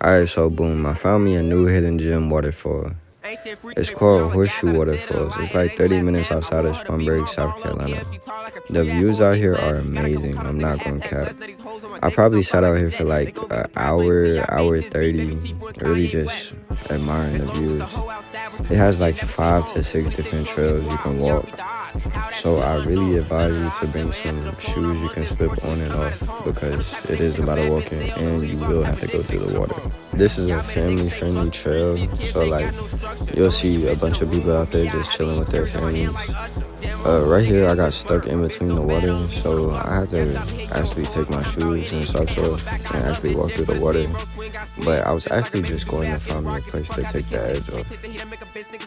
Alright, so boom, I found me a new hidden gem waterfall. It's called Horseshoe Waterfalls. It's like 30 minutes outside of Spartanburg, South Carolina. The views out here are amazing, I'm not gonna cap. I probably sat out here for like an hour 30, really just admiring the views. It has like 5 to 6 different trails you can walk. So I really advise you to bring some shoes you can slip on and off because it is a lot of walking and you will have to go through the water. This is a family-friendly trail, so like you'll see a bunch of people out there just chilling with their families. Right here I got stuck in between the water, so I had to actually take my shoes and socks off and actually walk through the water. But I was actually just going to find me a place to take the edge off.